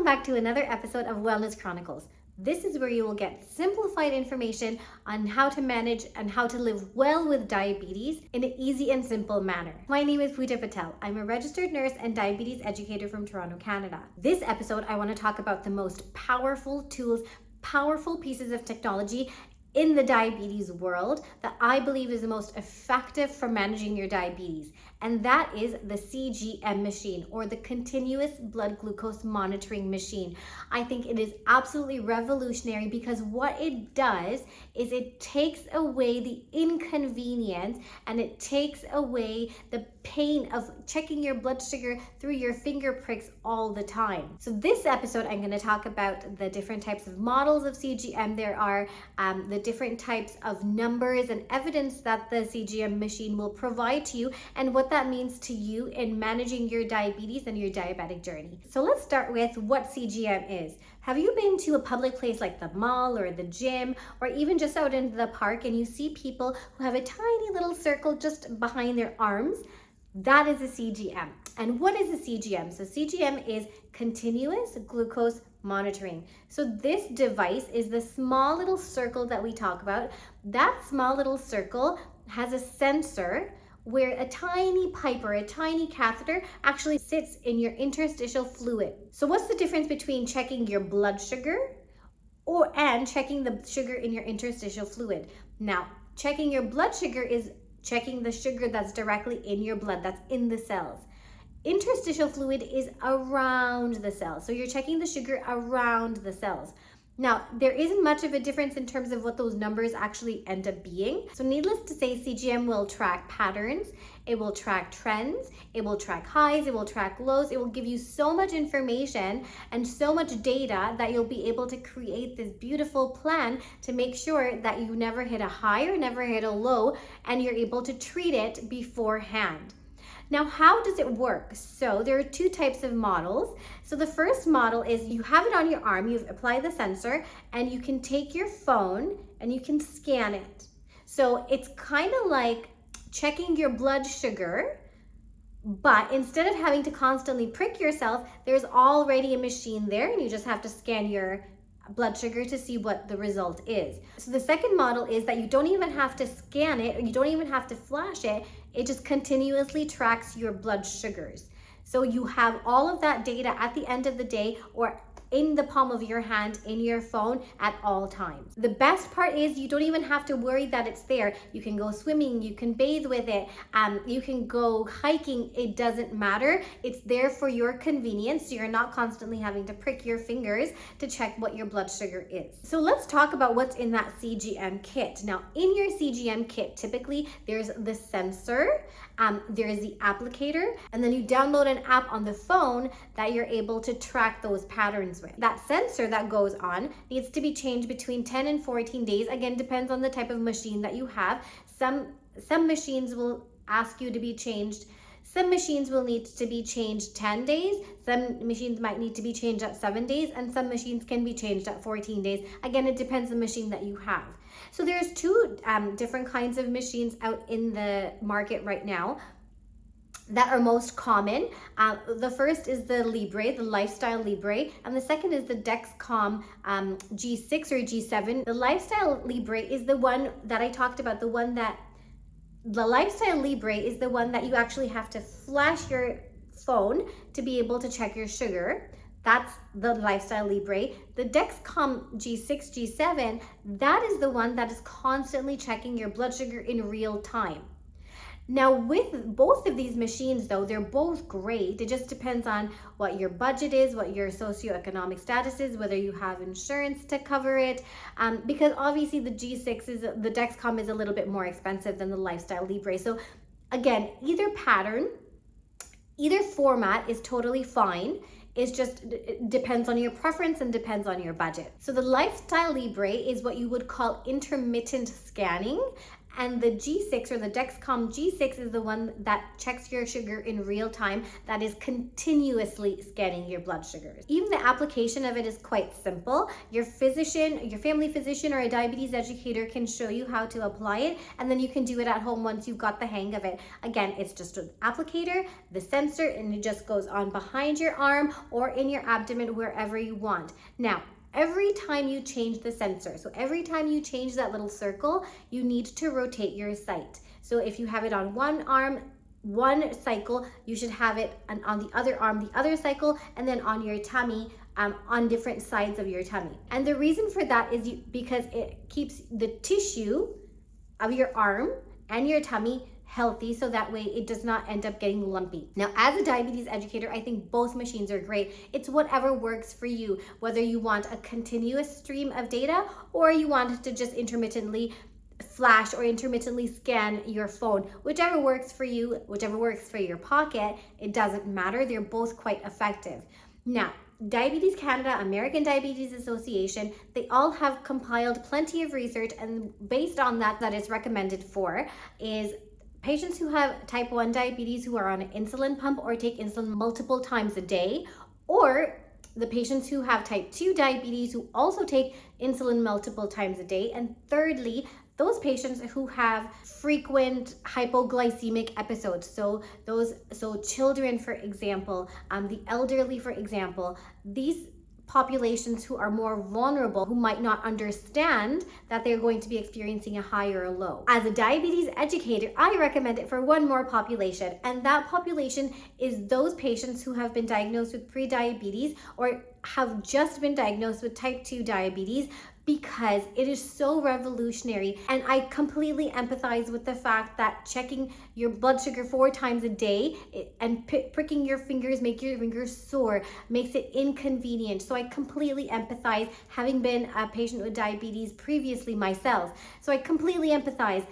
back to another episode of Wellness Chronicles. This is where you will get simplified information on how to manage and how to live well with diabetes in an easy and simple manner. My name is Pooja Patel. I'm a registered nurse and diabetes educator from Toronto, Canada. This episode, I want to talk about the most powerful tools, powerful pieces of technology in the diabetes world that I believe is the most effective for managing your diabetes. And that is the CGM machine, or the continuous blood glucose monitoring machine. I think it is absolutely revolutionary because what it does is it takes away the inconvenience and it takes away the pain of checking your blood sugar through your finger pricks all the time. So this episode, I'm going to talk about the different types of models of CGM there are, the different types of numbers and evidence that the CGM machine will provide to you, and what that means to you in managing your diabetes and your diabetic journey. So let's start with what CGM is. Have you been to a public place like the mall or the gym, or even just out in the park, and you see people who have a tiny little circle just behind their arms? That is a CGM. And what is a CGM? So CGM is continuous glucose monitoring. So this device is the small little circle that we talk about. That small little circle has a sensor where a tiny pipe or a tiny catheter actually sits in your interstitial fluid. So what's the difference between checking your blood sugar and checking the sugar in your interstitial fluid? Now, checking your blood sugar is checking the sugar that's directly in your blood, that's in the cells. Interstitial fluid is around the cells. So you're checking the sugar around the cells. Now, there isn't much of a difference in terms of what those numbers actually end up being. So needless to say, CGM will track patterns, it will track trends, it will track highs, it will track lows, it will give you so much information and so much data that you'll be able to create this beautiful plan to make sure that you never hit a high or never hit a low, and you're able to treat it beforehand. Now, how does it work? So there are two types of models. So the first model is you have it on your arm, you've applied the sensor, and you can take your phone and you can scan it. So it's kind of like checking your blood sugar, but instead of having to constantly prick yourself, there's already a machine there and you just have to scan your blood sugar to see what the result is. So the second model is that you don't even have to scan it, or you don't even have to flash it. It just continuously tracks your blood sugars. So you have all of that data at the end of the day, or in the palm of your hand, in your phone at all times. The best part is you don't even have to worry that it's there. You can go swimming, you can bathe with it, you can go hiking, it doesn't matter. It's there for your convenience, so you're not constantly having to prick your fingers to check what your blood sugar is. So let's talk about what's in that CGM kit. Now, in your CGM kit, typically there's the sensor, there's the applicator, and then you download an app on the phone that you're able to track those patterns with. That sensor that goes on needs to be changed between 10 and 14 days. Again, depends on the type of machine that you have. Some machines will ask you to be changed. Some machines will need to be changed 10 days. Some machines might need to be changed at 7 days, and some machines can be changed at 14 days. Again, it depends on the machine that you have. So there's two different kinds of machines out in the market right now that are most common. The first is the Libre, the Lifestyle Libre, and the second is the Dexcom G6 or G7. The Lifestyle Libre is the one that I talked about, the Lifestyle Libre is the one that you actually have to flash your phone to be able to check your sugar. That's the Lifestyle Libre. The Dexcom G6, G7, that is the one that is constantly checking your blood sugar in real time. Now, with both of these machines, though, they're both great. It just depends on what your budget is, what your socioeconomic status is, whether you have insurance to cover it, because obviously the Dexcom is a little bit more expensive than the Lifestyle Libre. So again, either pattern, either format is totally fine. It depends on your preference and depends on your budget. So the Lifestyle Libre is what you would call intermittent scanning, And the G6 or the Dexcom G6 is the one that checks your sugar in real time, that is continuously scanning your blood sugars. Even the application of it is quite simple. Your physician, your family physician, or a diabetes educator can show you how to apply it, and then you can do it at home once you've got the hang of it. Again, it's just an applicator, the sensor, and it just goes on behind your arm or in your abdomen, wherever you want. Now, every time you change the sensor, so every time you change that little circle, you need to rotate your site. So if you have it on one arm, one cycle, you should have it on the other arm, the other cycle, and then on your tummy, on different sides of your tummy. And the reason for that is because it keeps the tissue of your arm and your tummy healthy, so that way it does not end up getting lumpy. Now, as a diabetes educator, I think both machines are great. It's whatever works for you, whether you want a continuous stream of data or you want to just intermittently flash or intermittently scan your phone. Whichever works for you, whichever works for your pocket, it doesn't matter. They're both quite effective. Now, Diabetes Canada, American Diabetes Association, they all have compiled plenty of research, and based on that is recommended for is patients who have type 1 diabetes who are on an insulin pump or take insulin multiple times a day, or the patients who have type 2 diabetes who also take insulin multiple times a day, and thirdly, those patients who have frequent hypoglycemic episodes. So children, for example, the elderly, for example, these populations who are more vulnerable, who might not understand that they're going to be experiencing a high or a low. As a diabetes educator, I recommend it for one more population, and that population is those patients who have been diagnosed with pre-diabetes or have just been diagnosed with type 2 diabetes, because it is so revolutionary. And I completely empathize with the fact that checking your blood sugar 4 times a day and pricking your fingers, make your fingers sore, makes it inconvenient. So I completely empathize, having been a patient with diabetes previously myself. So I completely empathize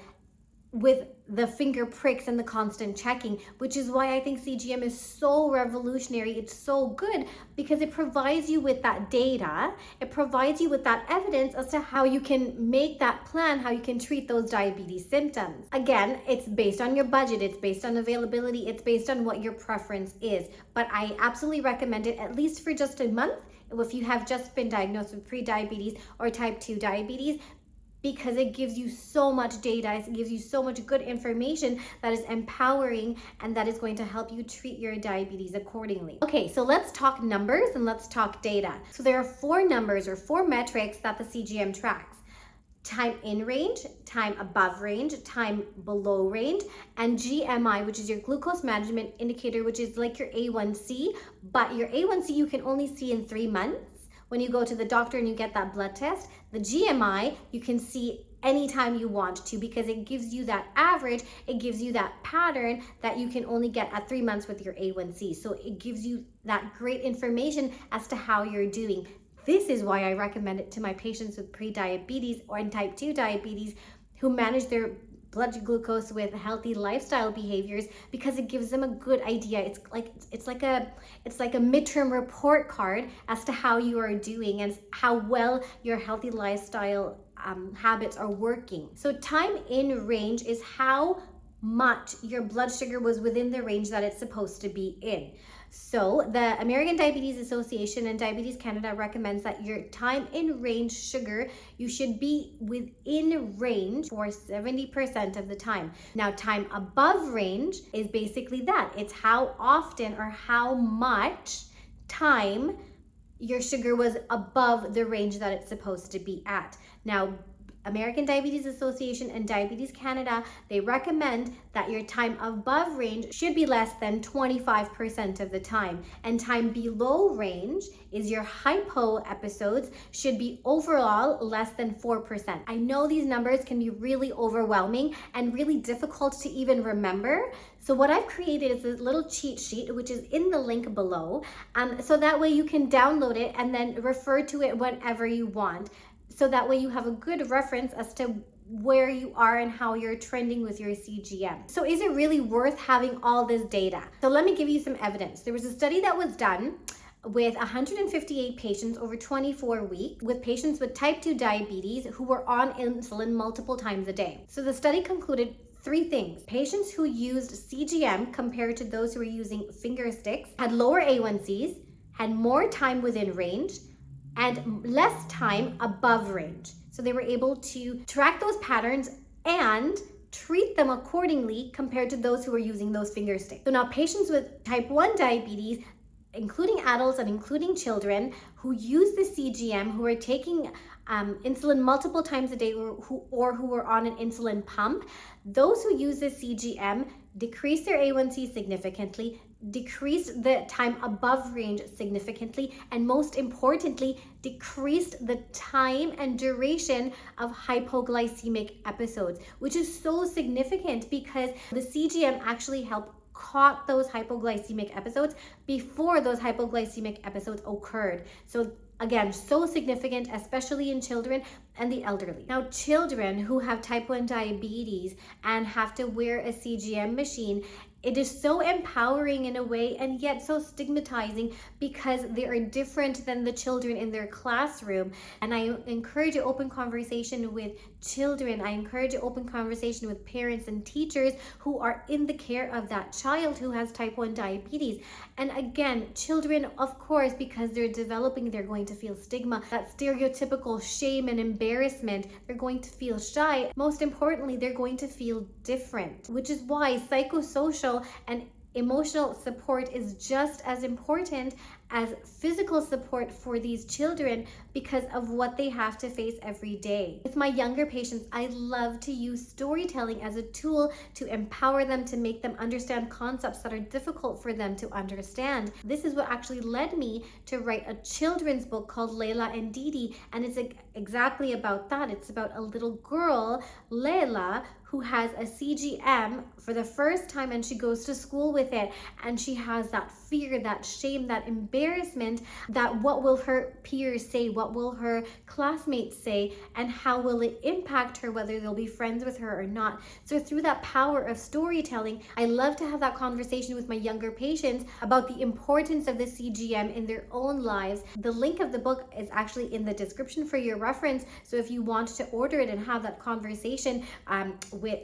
with the finger pricks and the constant checking, which is why I think CGM is so revolutionary. It's so good because it provides you with that data, it provides you with that evidence as to how you can make that plan, how you can treat those diabetes symptoms. Again, it's based on your budget, it's based on availability, it's based on what your preference is, but I absolutely recommend it, at least for just a month, if you have just been diagnosed with pre-diabetes or type 2 diabetes, because it gives you so much data, it gives you so much good information that is empowering and that is going to help you treat your diabetes accordingly. Okay, so let's talk numbers and let's talk data. So there are 4 numbers or 4 metrics that the CGM tracks: time in range, time above range, time below range, and GMI, which is your glucose management indicator, which is like your A1C, but your A1C you can only see in 3 months. When you go to the doctor and you get that blood test. The GMI you can see anytime you want to, because it gives you that average, it gives you that pattern that you can only get at 3 months with your A1C. So it gives you that great information as to how you're doing. This is why I recommend it to my patients with pre-diabetes or in type 2 diabetes who manage their blood glucose with healthy lifestyle behaviors, because it gives them a good idea. It's like a midterm report card as to how you are doing and how well your healthy lifestyle habits are working. So time in range is how much your blood sugar was within the range that it's supposed to be in. So the American Diabetes Association and Diabetes Canada recommends that your time in range sugar, you should be within range for 70% of the time. Now, time above range is basically that. It's how often or how much time your sugar was above the range that it's supposed to be at. Now, American Diabetes Association and Diabetes Canada, they recommend that your time above range should be less than 25% of the time, and time below range is your hypo episodes should be overall less than 4%. I know these numbers can be really overwhelming and really difficult to even remember. So what I've created is a little cheat sheet, which is in the link below. So that way you can download it and then refer to it whenever you want. So that way you have a good reference as to where you are and how you're trending with your CGM. So is it really worth having all this data? So let me give you some evidence. There was a study that was done with 158 patients over 24 weeks with patients with type 2 diabetes who were on insulin multiple times a day. So the study concluded three things. Patients who used CGM compared to those who were using finger sticks had lower A1Cs, had more time within range, and less time above range. So they were able to track those patterns and treat them accordingly compared to those who were using those finger sticks. So now patients with type 1 diabetes, including adults and including children who use the CGM, who are taking insulin multiple times a day or who were on an insulin pump, those who use the CGM decreased their A1C significantly, decreased the time above range significantly, and most importantly, decreased the time and duration of hypoglycemic episodes, which is so significant because the CGM actually helped caught those hypoglycemic episodes before those hypoglycemic episodes occurred. So again, so significant, especially in children and the elderly. Now, children who have type 1 diabetes and have to wear a CGM machine, it is so empowering in a way and yet so stigmatizing because they are different than the children in their classroom. And I encourage an open conversation with children. I encourage an open conversation with parents and teachers who are in the care of that child who has type 1 diabetes. And again, children, of course, because they're developing, they're going to feel stigma, that stereotypical shame and embarrassment. They're going to feel shy. Most importantly, they're going to feel different, which is why psychosocial and emotional support is just as important as physical support for these children because of what they have to face every day. With my younger patients, I love to use storytelling as a tool to empower them, to make them understand concepts that are difficult for them to understand. This is what actually led me to write a children's book called Layla and Didi, and it's exactly about that. It's about a little girl, Layla, who has a CGM for the first time, and she goes to school with it, and she has that fear, that shame, that embarrassment, that what will her peers say, what will her classmates say, and how will it impact her, whether they'll be friends with her or not. So through that power of storytelling, I love to have that conversation with my younger patients about the importance of the CGM in their own lives. The link of the book is actually in the description for your reference, so if you want to order it and have that conversation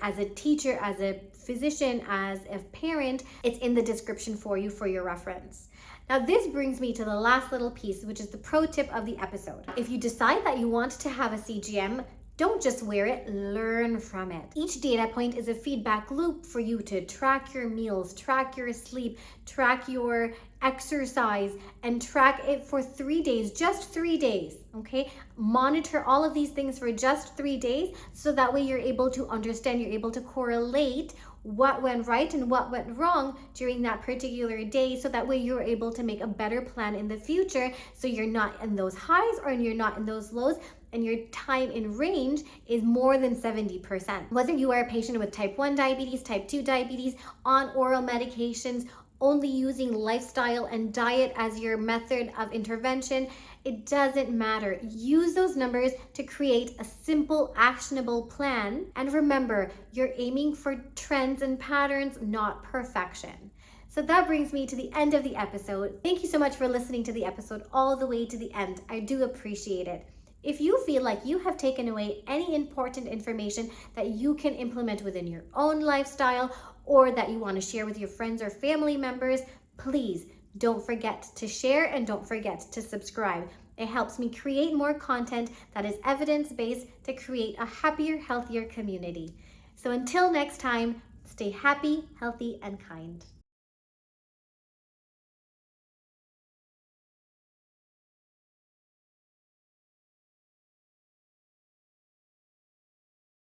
as a teacher, as a physician, as a parent, it's in the description for you for your reference. Now, this brings me to the last little piece, which is the pro tip of the episode. If you decide that you want to have a CGM, don't just wear it, learn from it. Each data point is a feedback loop for you to track your meals, track your sleep, track your exercise, and track it for 3 days, just 3 days, okay? Monitor all of these things for just 3 days, so that way you're able to understand, you're able to correlate what went right and what went wrong during that particular day, so that way you're able to make a better plan in the future, so you're not in those highs or you're not in those lows, and your time in range is more than 70%. Whether you are a patient with type 1 diabetes, type 2 diabetes, on oral medications, only using lifestyle and diet as your method of intervention, it doesn't matter. Use those numbers to create a simple, actionable plan. And remember, you're aiming for trends and patterns, not perfection. So that brings me to the end of the episode. Thank you so much for listening to the episode all the way to the end. I do appreciate it. If you feel like you have taken away any important information that you can implement within your own lifestyle, or that you want to share with your friends or family members, please don't forget to share and don't forget to subscribe. It helps me create more content that is evidence-based to create a happier, healthier community. So until next time, stay happy, healthy, and kind.